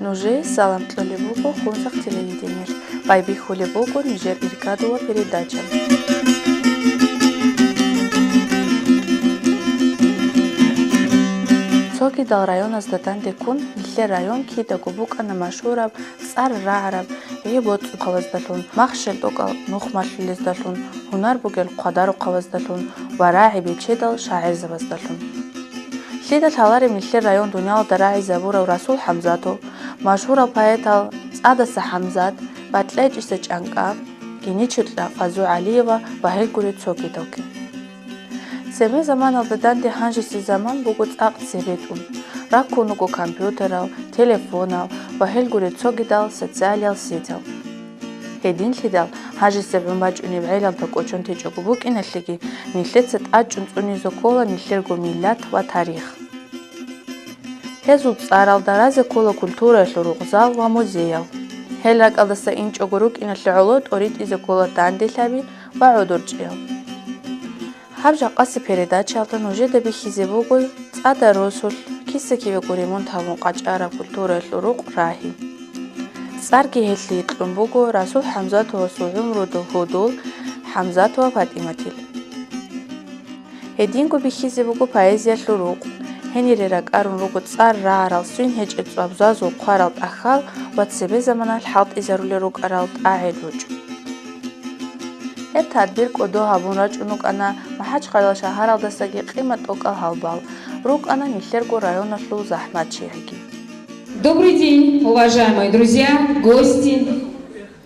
Нуже салам тлолебуго хунсах телевидение. Байби хулебуго Нижер Иркадова передача. Цогидал района сдатан декун, Илле район кида губук ана машураб, цар раараб, ебот қаваздалун, махшел токал, нухмал лиздалун, хунар бугел қадару қаваздалун, варааи бечедал шаир заваздалун. Лидал халари Илле район дунял дарааи забура Расул Хамзату, машура поэтал Цадаса Хамзат, батлеж иса чанка, геничутла Фазу Алиева, вахел курит цогидалки. Семе заман алдаданди ханжиси заман бугуц акт себетун. Раккунугу компьютерал, телефонал, вахелгури цогидал, социалиал сетал. Хедин лидал ханжиси бумбач унивайлал такочун течогу букиналлиги ниллецет ачун цунизокола ниллергу миллат ва тарих. Хезут царал даразе кола культура луругзал ва музеял. Хелрак алдаса инчогурук иналлиулот орит изокола тандилаби ва удурчиял. Хабжа қаси передачалдан уже да бихизебугой цада Расул кисакиве гуримун тавун қачара культура луруq рахи. Царги хелли итлумбугу Расул Хамзатова суумруду худул Хамзатова Фатиматил. Хедингу бихизебугу поэзия луруq. Хенирерак арун ругу цар раарал суин хеч эцуабзазу қарал ахал ва цебе заманал халт изарули руг арал аилуч. التدبير كودوها بونراج انوك انا محاج قال شهر الدستگی قیمت اوکال هالبال рук она миллергу района шлу захмат чехи. Добрый день, уважаемые друзья, гости,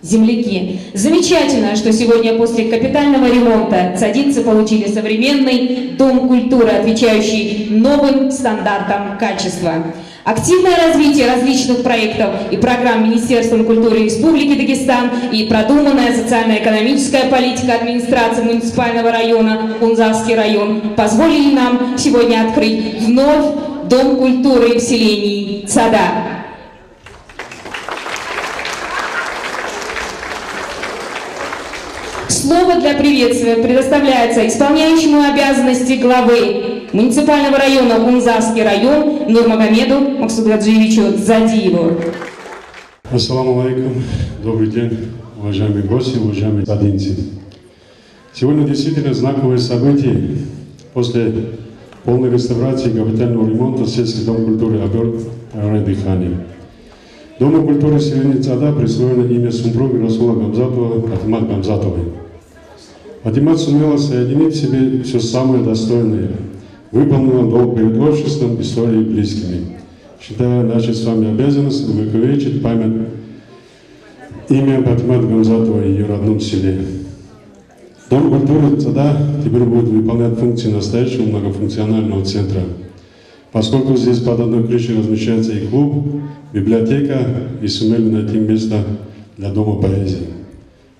земляки. Замечательно, что сегодня после капитального ремонта цадинцы получили современный дом культуры, отвечающий новым стандартам качества. Активное развитие различных проектов и программ Министерством культуры Республики Дагестан и продуманная социально-экономическая политика администрации муниципального района Хунзавский район позволили нам сегодня открыть вновь Дом культуры в селении Цада. Слово для приветствия предоставляется исполняющему обязанности главы муниципального района Хунзавский район Нурмагомеду Максудгаджиевичу Задиеву. Ассаламу алейкум. Добрый день, уважаемые гости, уважаемые цадинцы. Сегодня действительно знаковое событие. После полной реставрации и капитального ремонта сельский дом культуры обрел дыхание. Дому культуры селения Цада присвоено имя супруги Расула Гамзатова, Фатимат Гамзатовой. Фатимат сумела соединить в себе все самое достойное, выполнила долг перед обществом, историей и близкими. Считаю нашей с вами обязанностью увековечить память имя Фатимат Гамзатовой и ее родном селе. Дом культуры Цада теперь будет выполнять функции настоящего многофункционального центра, поскольку здесь под одной крышей размещается и клуб, библиотека, и сумели найти место для дома поэзии.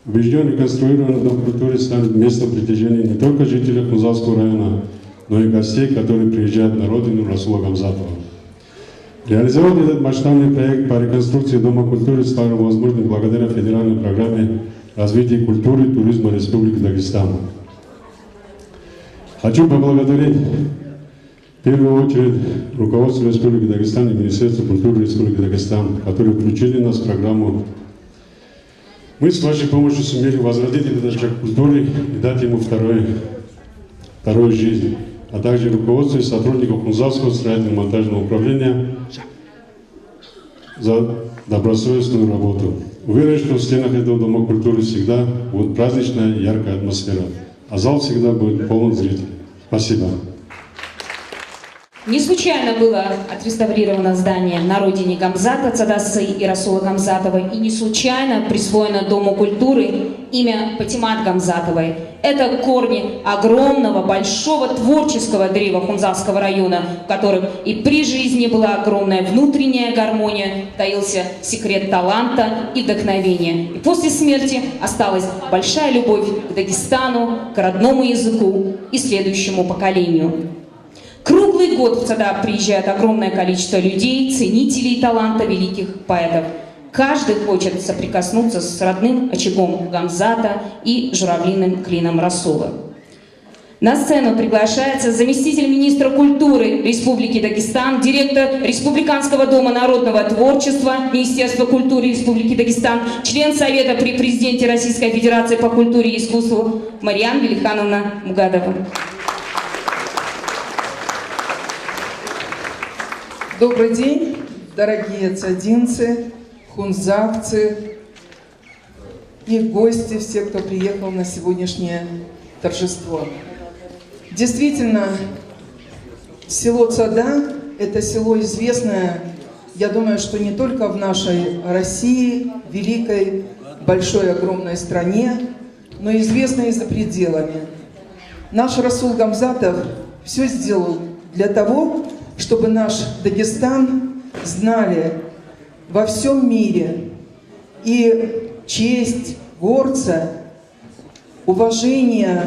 Убежден, реконструированный дом культуры станет местом притяжения не только жителей Хунзавского района, но и гостей, которые приезжают на родину Расула Гамзатова. Реализовать этот масштабный проект по реконструкции Дома культуры стало возможным благодаря федеральной программе развития культуры и туризма Республики Дагестан. Хочу поблагодарить в первую очередь руководство Республики Дагестан и Министерство культуры Республики Дагестан, которые включили нас в программу. Мы с вашей помощью сумели возродить этот очаг культуры и дать ему вторую жизнь, а также руководство и сотрудников Хунзавского строительно-монтажного управления за добросовестную работу. Уверен, что в стенах этого Дома культуры всегда будет праздничная и яркая атмосфера, а зал всегда будет полон зрителей. Спасибо. Не случайно было отреставрировано здание на родине Гамзата Цадасы и Расула Гамзатовой, и не случайно присвоено Дому культуры имя Фатимат Гамзатовой. Это корни огромного, большого творческого древа Хунзавского района, в котором и при жизни была огромная внутренняя гармония, таился секрет таланта и вдохновения. И после смерти осталась большая любовь к Дагестану, к родному языку и следующему поколению. Круглый год в Цада приезжает огромное количество людей, ценителей таланта великих поэтов. Каждый хочет соприкоснуться с родным очагом Гамзата и журавлиным клином Расула. На сцену приглашается заместитель министра культуры Республики Дагестан, директор Республиканского дома народного творчества Министерства культуры Республики Дагестан, член Совета при президенте Российской Федерации по культуре и искусству Мариам Велихановна Мугадова. Добрый день, дорогие цадинцы, хунзавцы и гости, все, кто приехал на сегодняшнее торжество. Действительно, село Цада – это село известное, я думаю, что не только в нашей России, великой, большой, огромной стране, но известное и за пределами. Наш Расул Гамзатов все сделал для того, чтобы наш Дагестан знали во всем мире. И честь горца, уважение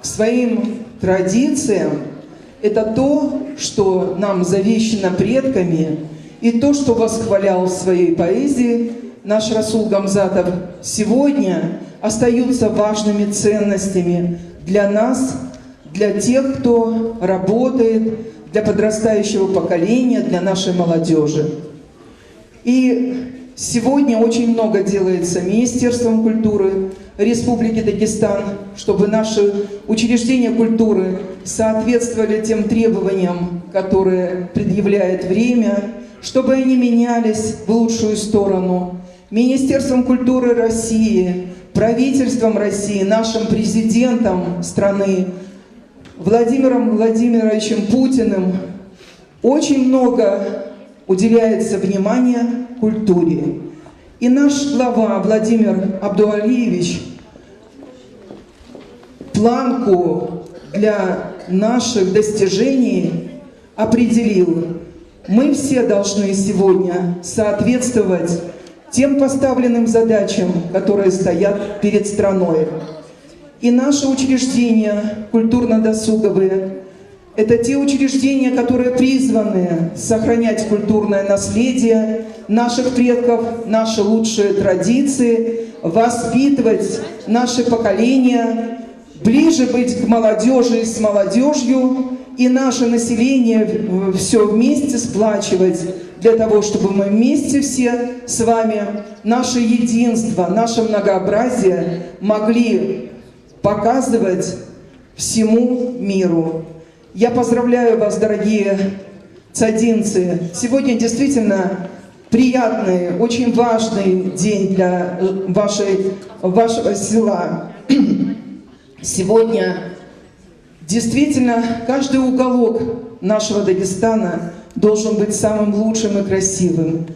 к своим традициям – это то, что нам завещено предками, и то, что восхвалял в своей поэзии наш Расул Гамзатов, сегодня остаются важными ценностями для нас, для тех, кто работает, для подрастающего поколения, для нашей молодежи. И сегодня очень много делается Министерством культуры Республики Дагестан, чтобы наши учреждения культуры соответствовали тем требованиям, которые предъявляет время, чтобы они менялись в лучшую сторону. Министерством культуры России, правительством России, нашим президентом страны Владимиром Владимировичем Путиным очень много уделяется внимания культуре. И наш глава Владимир Абдуалиевич планку для наших достижений определил. Мы все должны сегодня соответствовать тем поставленным задачам, которые стоят перед страной. И наши учреждения культурно-досуговые – это те учреждения, которые призваны сохранять культурное наследие наших предков, наши лучшие традиции, воспитывать наши поколения, ближе быть к молодежи и с молодежью, и наше население все вместе сплачивать для того, чтобы мы вместе все с вами наше единство, наше многообразие могли показывать всему миру. Я поздравляю вас, дорогие цадинцы. Сегодня действительно приятный, очень важный день для вашего села. Сегодня действительно каждый уголок нашего Дагестана должен быть самым лучшим и красивым.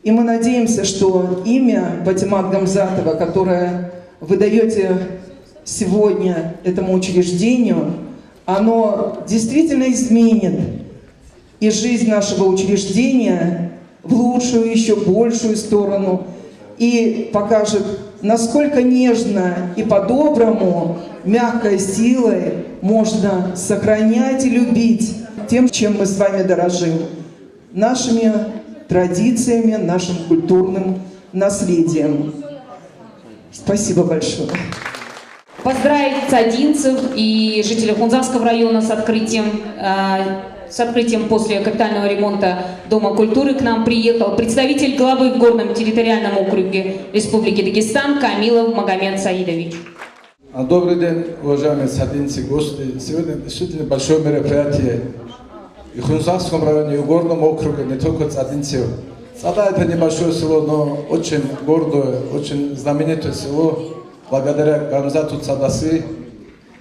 И мы надеемся, что имя Патимат Гамзатова, которое вы даете сегодня этому учреждению, оно действительно изменит и жизнь нашего учреждения в лучшую, еще большую сторону, и покажет, насколько нежно и по-доброму, мягкой силой можно сохранять и любить тем, чем мы с вами дорожим, нашими традициями, нашим культурным наследием. Спасибо большое. Поздравить цадинцев и жителей Хунзавского района с открытием после капитального ремонта Дома культуры. К нам приехал представитель главы в Горном территориальном округе Республики Дагестан Камилов Магомед Саидович. Добрый день, уважаемые цадинцы, гости. Сегодня действительно большое мероприятие и в Хунзавском районе, и в Горном округе, не только цадинцев. Цада — это небольшое село, но очень гордое, очень знаменитое село, благодаря Гамзату Цадаси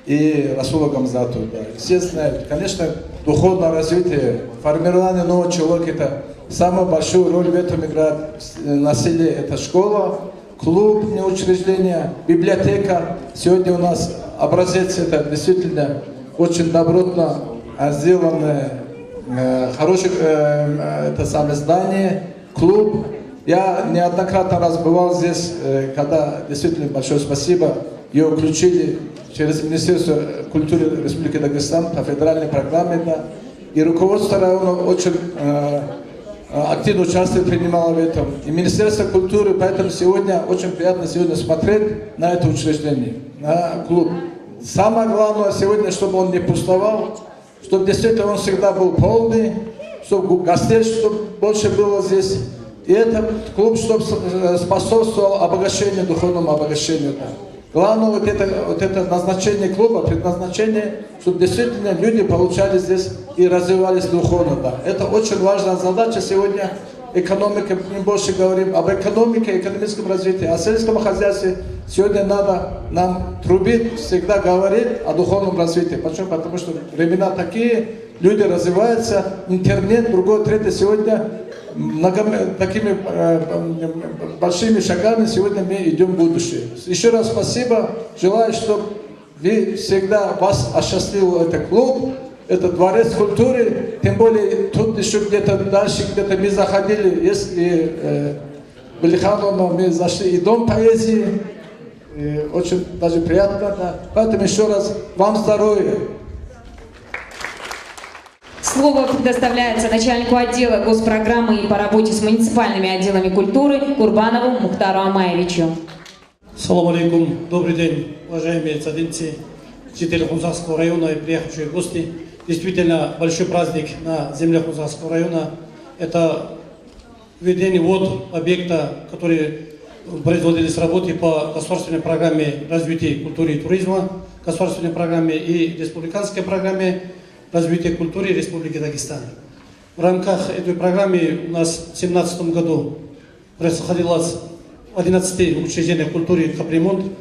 и Расулу Гамзату. Да. Все знают, конечно, духовное развитие, формирование нового человека — это самую большую роль в этом играет насилие. Это школа, клуб, учреждение, библиотека. Сегодня у нас образец, это действительно очень добротно сделанное, хорошее это самое здание, клуб. Я неоднократно раз бывал здесь, когда действительно большое спасибо. Ее включили через Министерство культуры Республики Дагестан по федеральной программе. Да. И руководство района очень активно участие принимало в этом. И Министерство культуры, поэтому сегодня очень приятно сегодня смотреть на это учреждение, на клуб. самое главное сегодня, чтобы он не пустовал, чтобы действительно он всегда был полный, чтобы гостей чтобы больше было здесь. И этот клуб, чтобы способствовал обогащению, духовному обогащению. Главное вот это назначение клуба, предназначение, чтобы действительно люди получали здесь и развивались духовно. Да. Это очень важная задача сегодня. Экономика, мы больше говорим об экономике, экономическом развитии, о сельском хозяйстве. Сегодня надо нам трубить, всегда говорить о духовном развитии. Почему? Потому что времена такие, люди развиваются, интернет, другое, третье. Сегодня такими большими шагами сегодня мы идем в будущее. Еще раз спасибо. Желаю, чтобы вы всегда вас осчастливил этот клуб. Это дворец культуры, тем более тут еще где-то дальше, где-то мы заходили, если Балихановна, мы зашли и дом поэзии, очень даже приятно, да. Поэтому еще раз вам здоровья. Слово предоставляется начальнику отдела госпрограммы по работе с муниципальными отделами культуры Курбанову Мухтару Амаевичу. Салам алейкум, добрый день, уважаемые цадинцы, жители Хунзарского района и приехавшие гости. Действительно большой праздник на земле Хунзарского района. Это введение объекта, который производились работы по государственной программе развития культуры и туризма, государственной программе и республиканской программе развития культуры Республики Дагестан. В рамках этой программы у нас в 2017 году происходило 11 учреждениях культуры капремонт.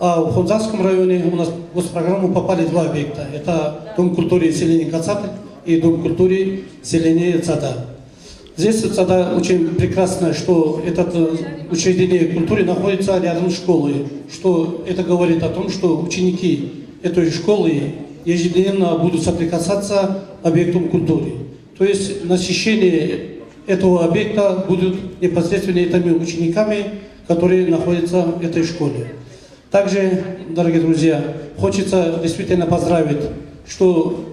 А в Хунзарском районе у нас в госпрограмму попали 2 объекта. Это Дом культуры селения Кацаты и Дом культуры селения Цада. Здесь Цада очень прекрасно, что это учреждение культуры находится рядом с школой. Что это говорит о том, что ученики этой школы ежедневно будут соприкасаться с объектом культуры. То есть насыщение этого объекта будут непосредственно этими учениками, которые находятся в этой школе. Также, дорогие друзья, хочется действительно поздравить, что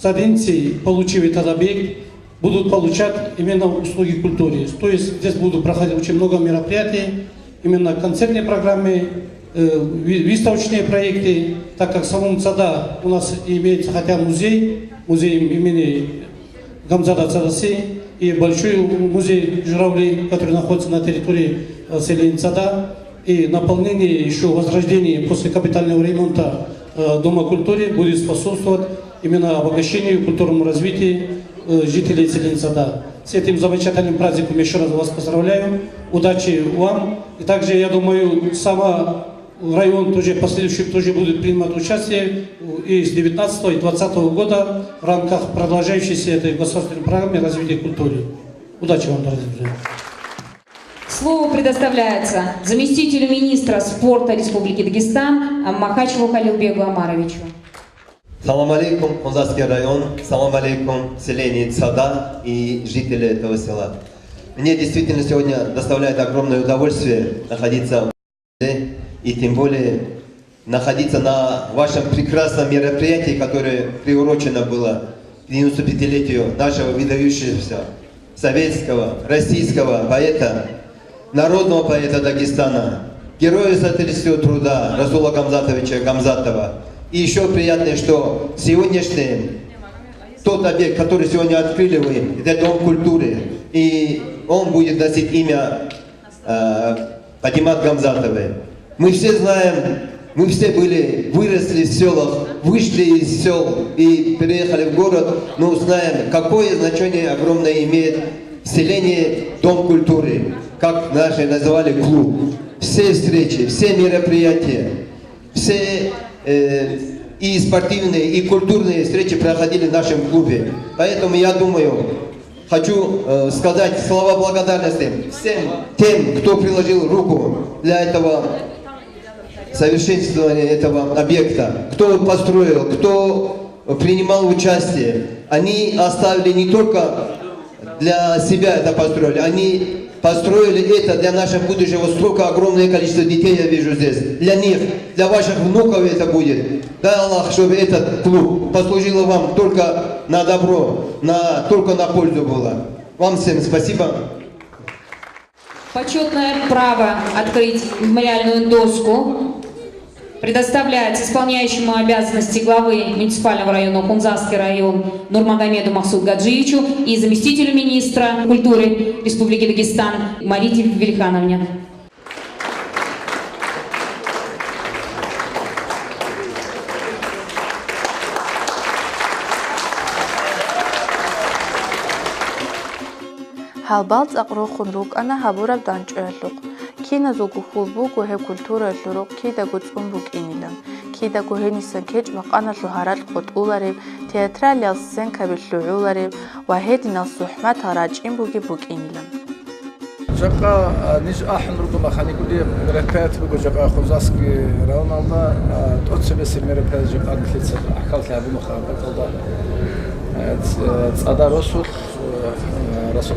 цадинцы, получив этот объект, будут получать именно услуги культуры. То есть здесь будут проходить очень много мероприятий, именно концертные программы, выставочные проекты, так как в самом Цада у нас имеется хотя музей имени Гамзата Цадаси и большой музей журавлей, который находится на территории селения Цада. И наполнение, еще возрождение после капитального ремонта Дома культуры будет способствовать именно обогащению и культурному развитию жителей селения Цада. С этим замечательным праздником еще раз вас поздравляю. Удачи вам. И также, я думаю, сам район тоже последующий тоже будет принимать участие и с 19 и 20 года в рамках продолжающейся этой государственной программы развития культуры. Удачи вам, дорогие друзья. Слово предоставляется заместителю министра спорта Республики Дагестан Махачеву Халилбегу Амаровичу. Салам алейкум, Хунзарский район, салам алейкум, селение Цада и жители этого села. Мне действительно сегодня доставляет огромное удовольствие находиться в и тем более находиться на вашем прекрасном мероприятии, которое приурочено было к 95-летию нашего выдающегося советского, российского поэта, народного поэта Дагестана, героя социалистического труда Расула Гамзатовича Гамзатова. И еще приятно, что сегодняшний тот объект, который сегодня открыли вы, это Дом культуры, и он будет носить имя Патимат Гамзатовой. Мы все знаем, мы все выросли в селах, вышли из сел и переехали в город, но знаем, какое значение огромное имеет в селении Дом культуры, как наши называли клуб. Все встречи, все мероприятия, все и спортивные, и культурные встречи проходили в нашем клубе. Поэтому я думаю, хочу сказать слова благодарности всем тем, кто приложил руку для этого совершенствования этого объекта, кто построил, кто принимал участие. Они оставили не только для себя это построили, они построили это для нашего будущего. Столько огромное количество детей я вижу здесь. Для них, для ваших внуков это будет. Дай Аллах, чтобы этот клуб послужил вам только на добро, только на пользу было. Вам всем спасибо. Почетное право открыть мемориальную доску Предоставляется исполняющему обязанности главы муниципального района Хунзасский район Нурмагомеду Махсуд Гаджиевичу и заместителю министра культуры Республики Дагестан Марите Велихановне. Халбалц акрохун рук ана хабураб данчуэллук. Кина зугу хулбугу хе культура эллурук кида гуцумбук инилам. Кида гухенисан кеч мақана лухарал қутулариб, театралиал сцен кабиллуулариб, ва хединал сухмат хараҷимбуги бук инилам. Жака ниж ахн рудума хани куди мероприят бугу жака Хунзасский район алда тот себе мероприят жака англица ахал лабу мухаббат алда. Цада Росул Расул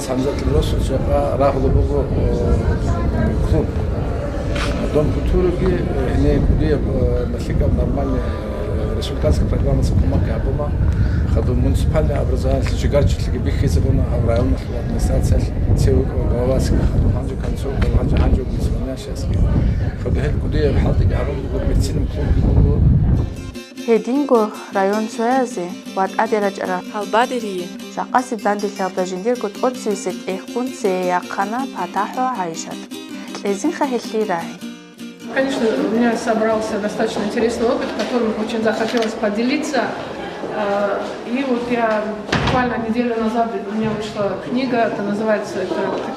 Хамзат Росул Рахул Богу клуб Дом культуры не куди нафигам нормальный республиканская программа Сакумаки Абума ходу муниципальное образование жигарчилиги бихизабуна районных администрация цеу гаваски ходу ханжу концу ханжу муниципальный ходу хел куди халдиги арум медицинным клуб Хединго район Суязи, ват адираджара халбадири, шақаси банди лабдажиндир гуд отсисет эхкун цеяқана патахо айшат. Лезин хахелли рай. Конечно, у меня собрался достаточно интересный опыт, которым очень захотелось поделиться. И вот я буквально неделю назад у меня вышла книга, это называется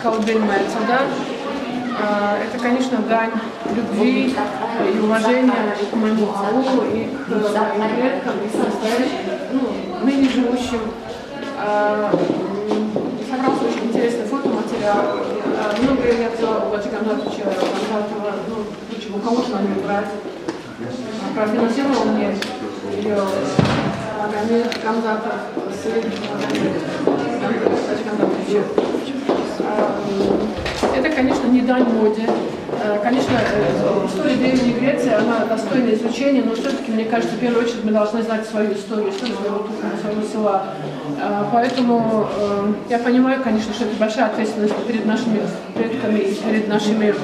«Колыбель моя цада». Это, конечно, дань любви и уважения и к моему аулу, и к моим предкам, и к настоящим, ныне живущим. Собрался очень интересный фотоматериал. Много я взяла у Владимира Гамзатовича Гамзатова, у кого-то надо брать. Профинансировал мне ее Гамзатов, сын Владимира Гамзатовича. Это, конечно, не дань моде. Конечно, история Древней Греции, она достойна изучения, но все-таки, мне кажется, в первую очередь мы должны знать свою историю своего туфа, своего села. Поэтому я понимаю, конечно, что это большая ответственность перед нашими предками и перед нашими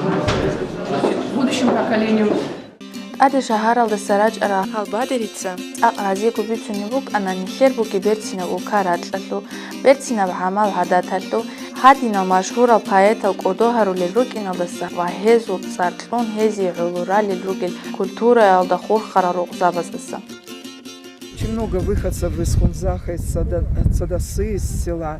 будущим поколением. Ади шахаралда сарач ара халбадирица, арази губицунибук ананихлербуки берцинабу каратлалу, берцинаб хамал хадаталу, хадина машхура поэта кодохарули рукиналдаса ва хезу цартлун хези улурали ругил культура алда хорхарару забасдаса. Очень много выходцев из Хунзаха, из Цадасы, из села.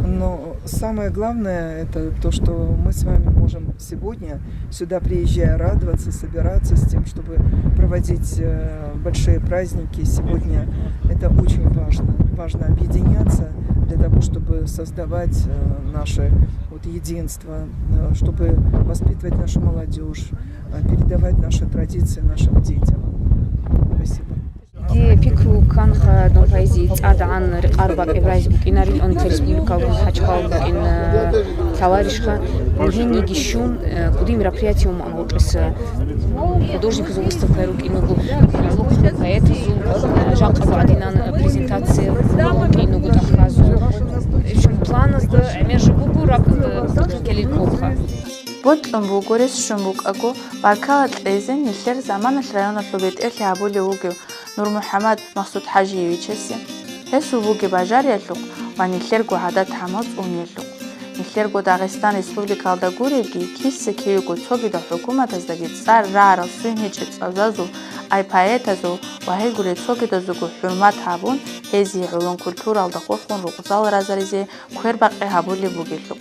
Но самое главное это то, что мы с вами можем сегодня, сюда приезжая, радоваться, собираться с тем, чтобы проводить большие праздники. Сегодня это очень важно. Важно объединяться для того, чтобы создавать наше единство, чтобы воспитывать нашу молодежь, передавать наши традиции нашим детям. Спасибо. فكرو كان دون بايزي عاد عن أربع إبراز بكيناري الأنت ريسبублика Хачкал بكين товарища هني جيشون قديم мероприятием амотрис художник из выставки руки ногу поэт из Жак Абадинан презентация руки ногу тахразу план да между бугу раб келикоха Вот Бугурис Шумбук Аго, Баркалат Эзен, Нихер Заман района Лубит Эхи Абули Угю, Нур Мухаммад Махсуд Хаджиевичеси. Эсу Буги Бажар Ялук, Ванихер Гуадат Хамаз Умелук. Нихер Дагестан Республика Алдагуриги, Киссе Киюгу Цогида Хукумат Аздагит Сар Рара Сунхичец Азазу, Ай Паэтазу, Вахегури Цогида Зугу Хурмат Хабун, Хези Улон Культура Алдахурхун Рукзал Разаризе, Куэрбак Эхабули Бугилук.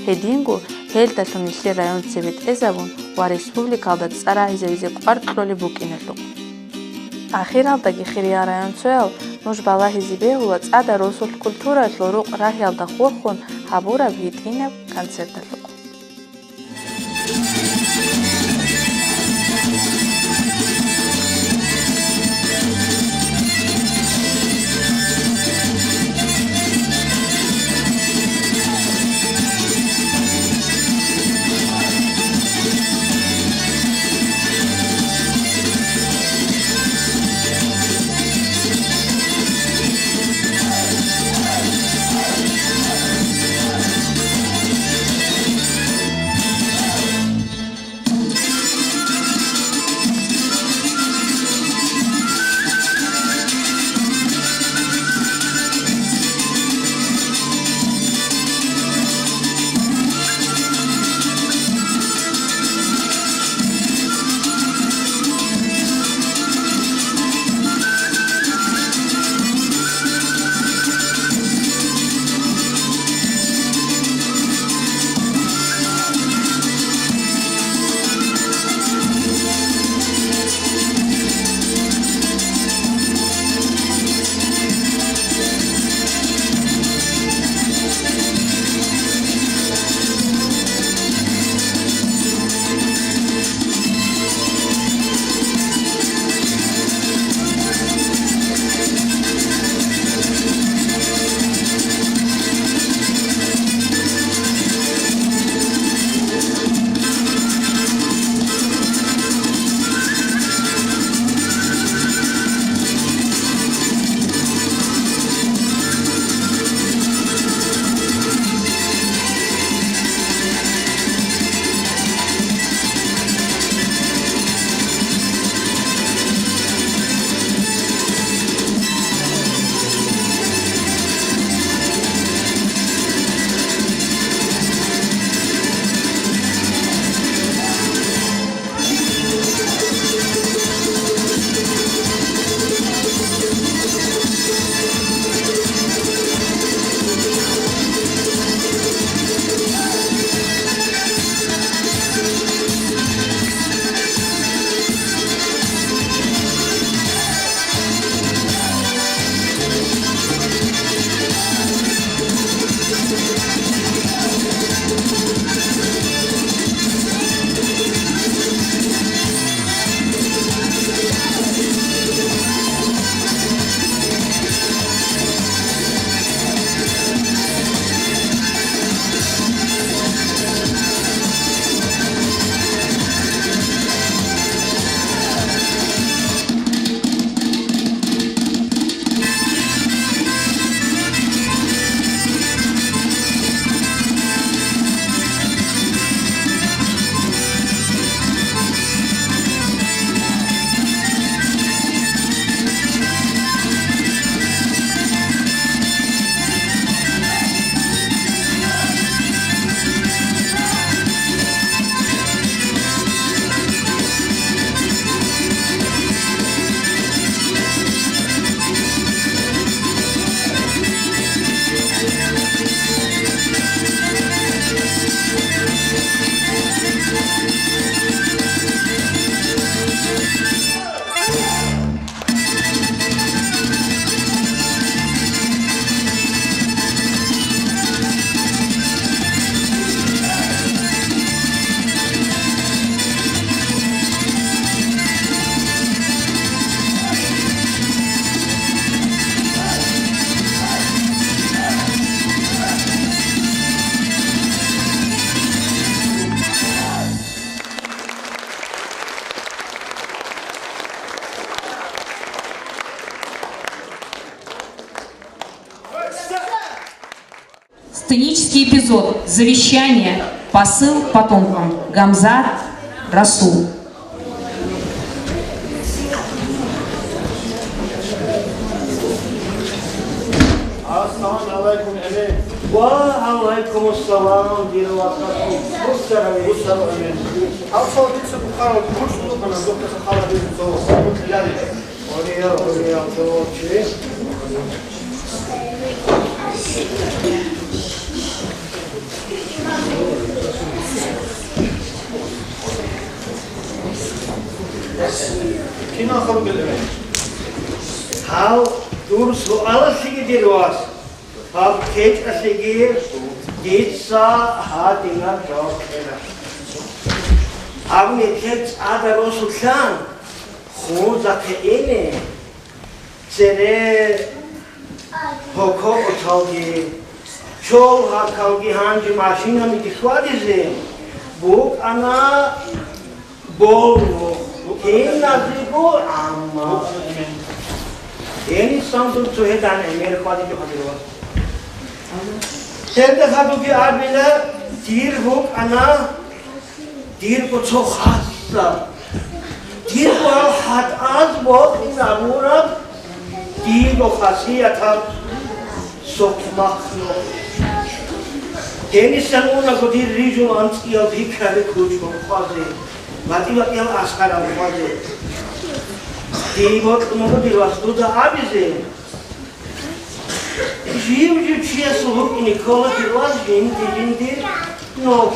Хедингу Хелталун Нихер район Цевит Эзавун, Ва Республика Алдат Сара Хизевизе Квартроли Букинелук. Ахиралдаги Хирия район Цуэл, Нуш Бала Хизибегула Цада Росул Культура Лорук Рахи Алдахурхун, Хабура Витинев концерталук. сценический эпизод «Завещание. Посыл потомкам». Гамзат Расул. Assalamu alaikum emin. Wa alaikum assalam diye vakti. Bu sefer emin. Asal bir şey bu kadar kurşunlu bana doktor sakala bir soru. Yani oraya doğru. Kina kabul edemeyin. How dur sual sige was. How kate sige ditsa ha dinga job era. Avni kate ada rosulsan. Khuza ke ene. Sere hoko otalgi. Chol ha kalgi hanji machina mi dikwadize. Bu ana bol Quem nasceu ama? Eles são do Suedan, मेरे पास जो हाजिर हुआ। चलते खातों की आबिला तीर हो अना तीर को छो खासा तीर को हाथ आज बहुत इनामुरा तीर को खासी अथा सोखमाखनो Eles são uma coisa regional antes que eu diga que cujo com fazer Mati yang askara wajib. Tibot menurut diwastu dah habis ini. Jiu cia suhuk ini kalau diwas jinti no.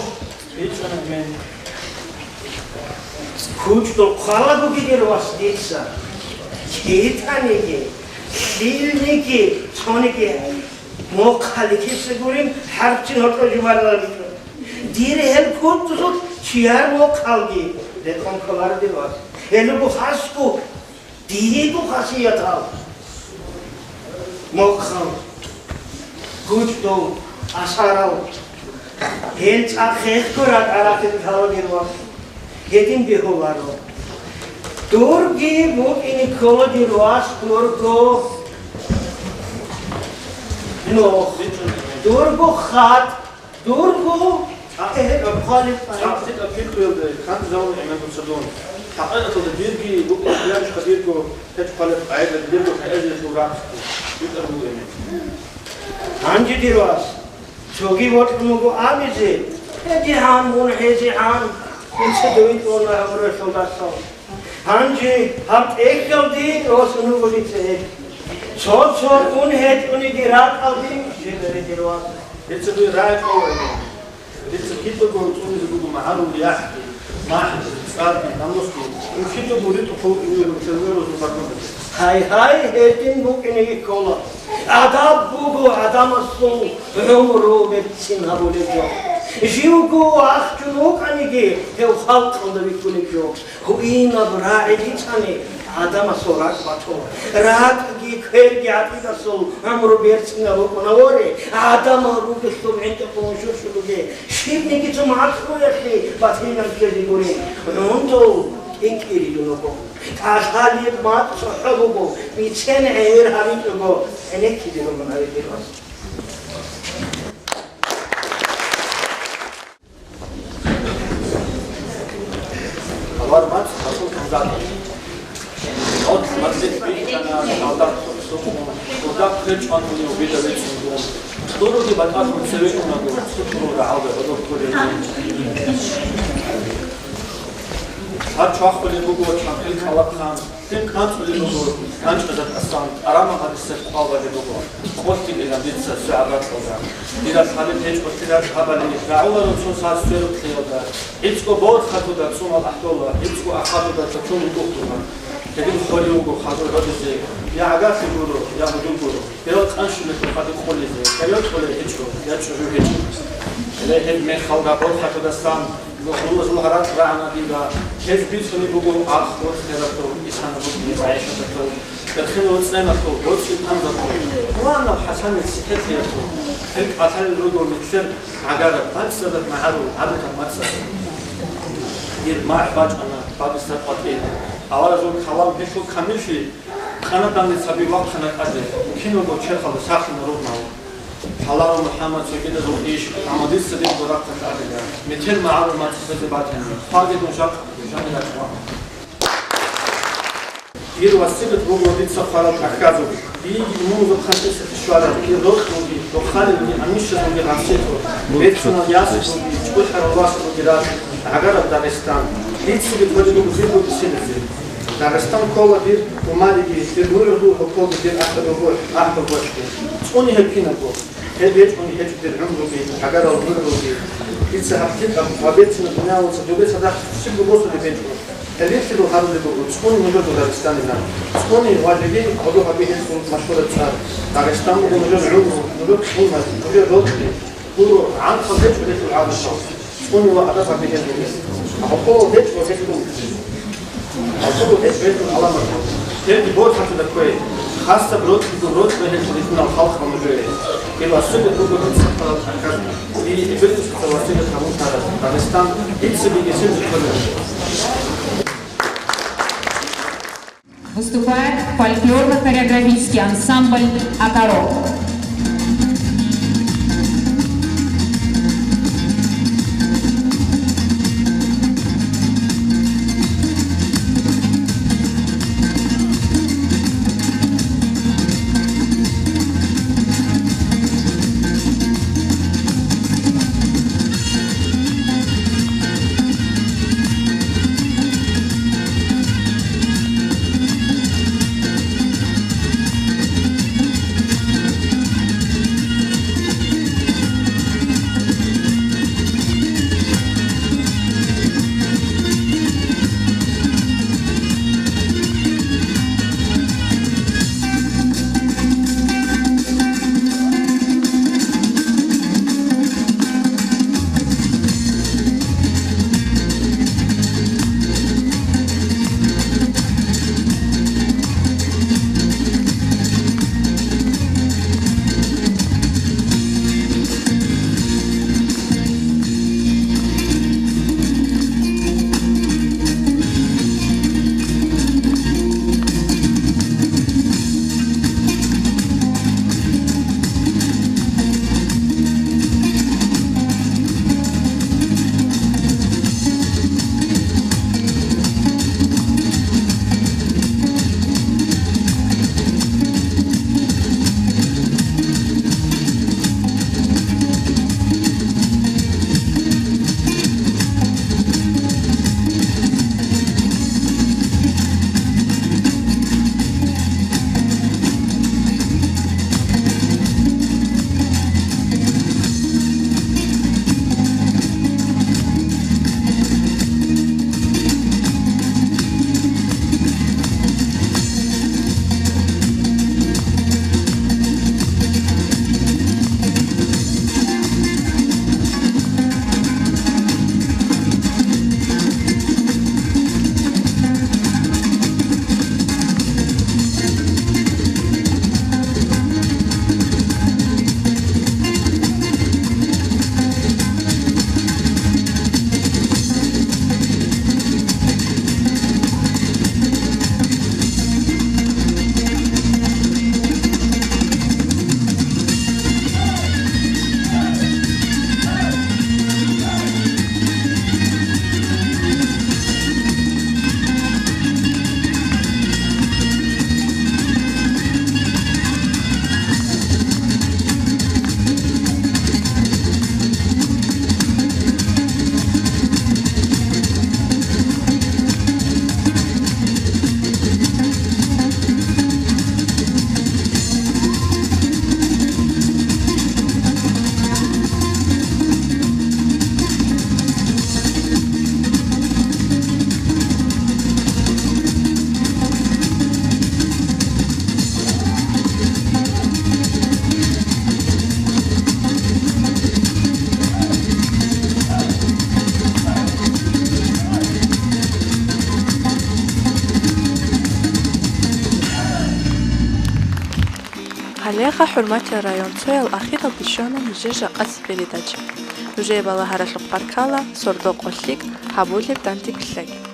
Kuch to kalau bagi diwas desa. Kita ni ke, soalnya ke, mau kali kita guring harus hotel jual lagi. Dire help kuch tu Ciar mau kalgi, dekon keluar di luar. Hello bu khasku, dia bu khasiat tahu. Mau kal, kuch tu asarau. Hel cakh kurat arah kita kalau di luar. Hedin beholaro. Turki bu ini kalau di luar turko. No, turko khat, turko. خالد عطيت أكيد كان زاوية من المصدون حقيقة الديرجي بقول كلام مش قديركو تدخل عيد الديرجو كأجل وراك يقدروا يعني عندي دراس شوقي وقت مغو عامزي جهان مون جهان إن سدويت ولا عمره شودا سو عندي هم एक दे रोज उन्होंने से छोट उन है उन्हें की रात आती ये मेरे दरवाज़ jetzt du rein Jetzt gibt es gut und so gut mal hallo ja mach start dann musst du und gibt es gut und in der Server so sagen Hai hedin bu kene kola adab bu adam asun rumru betsin habolejo jiugo akhtuno kanige he khalq onda bikulejo huina braidi tane adam asorak bato rat gi khair gi atida sol amru betsin habokonore adam ru besto mente konshur shuge shibne ki jumat ko yakhi bathina ke digore nondo inkiri dono Kashali mat sohabugo bichen air habitugo enek kidiro manavi diros Avar mat asıl kanzat Ot matzik bikana aldak odak kırç antoni obida veçundu Doğru ki batak seveç unago tuturu rahavda odoktori Har çaxbili bugu çankil kalakhan, tim kançbili bugu kançbili aslan, arama hadise qalbali bugu. Qosti ilan ditsa suabat oda. Diras halit hech qostilar habali ra'ular uçun saat sürüp xiyoda. Hiçko bod xatuda sumal ahdola, hiçko axatuda çun buqtuda. Dedim xoli bugu xatur rodize. Ya agasi guru, ya hudum guru. Perot qanshuli xatur xolize. Perot xoli hiçko, ya çuju hiçko. Lehem me xalqa bod xatuda stan. والله الغرات رانا ديدا كيف بيسوني بقول آخ وقت كذا إنسان بقول عايش كذا تدخل وتسمع كذا وقت الأمر وانا حسن السكت يا أخو هيك قتل الرجل مكسر عجالة ما تصدق معه عادة ما تصدق يد ما عباج أنا بعد استقطين أول زول خوام بيشو كامل شيء خنا داني سبي وقت خنا كذا كينو بتشير خلاص ساخن روح معه حلال محمد سكينة زوجيش عموديس سديد برا تتعلق مثل معلومات تثبتها فاقد مشاق جانب الأخوان ير وسيلة بوجودية سفارة أحكامه بيجي موضوع خاصة في الشوارع كي روح موجي وخالد موجي عميش موجي عصيته بيتنا ياسر موجي تقول حرواس موجي راس عقرب داغستان هيك سيد وجدوا بزيد وبسيلة داغستان كولا دير ومالي دير نور الروح وكولا دير أحد الروح أحد الروح توني هالكينا بو هل بيتوني هيك دير عمره بيت عقرب نور موجي هيك سحبتك وبيتنا بناء وصدوبيت صدق سيبوا بوصل لبيتهم هليت له هذا اللي بقول تكون موجود داغستان هنا تكون واجبين قضوها به مشهورة صار داغستان موجود عمره موجود حومة موجود روتي هو عن خليج بديت العالم الشمس تكون وأضافها به الجميع أقول هيك وهيك أقول هيك بيت العالم هذه بورد حتى دكوي خاصة بروت بهيك بديتنا الخلق موجودة كل وسيلة بقول تسافر الأكاد في بيت وسيلة همون داغستان هيك سبيل يصير كله Выступает фольклорно-хореографический ансамбль «Акарок». Алеха хурмати район цел ахита бишона нижежа ас передача. Уже была хараш паркала, сордок ослик, хабулик дантик шлек.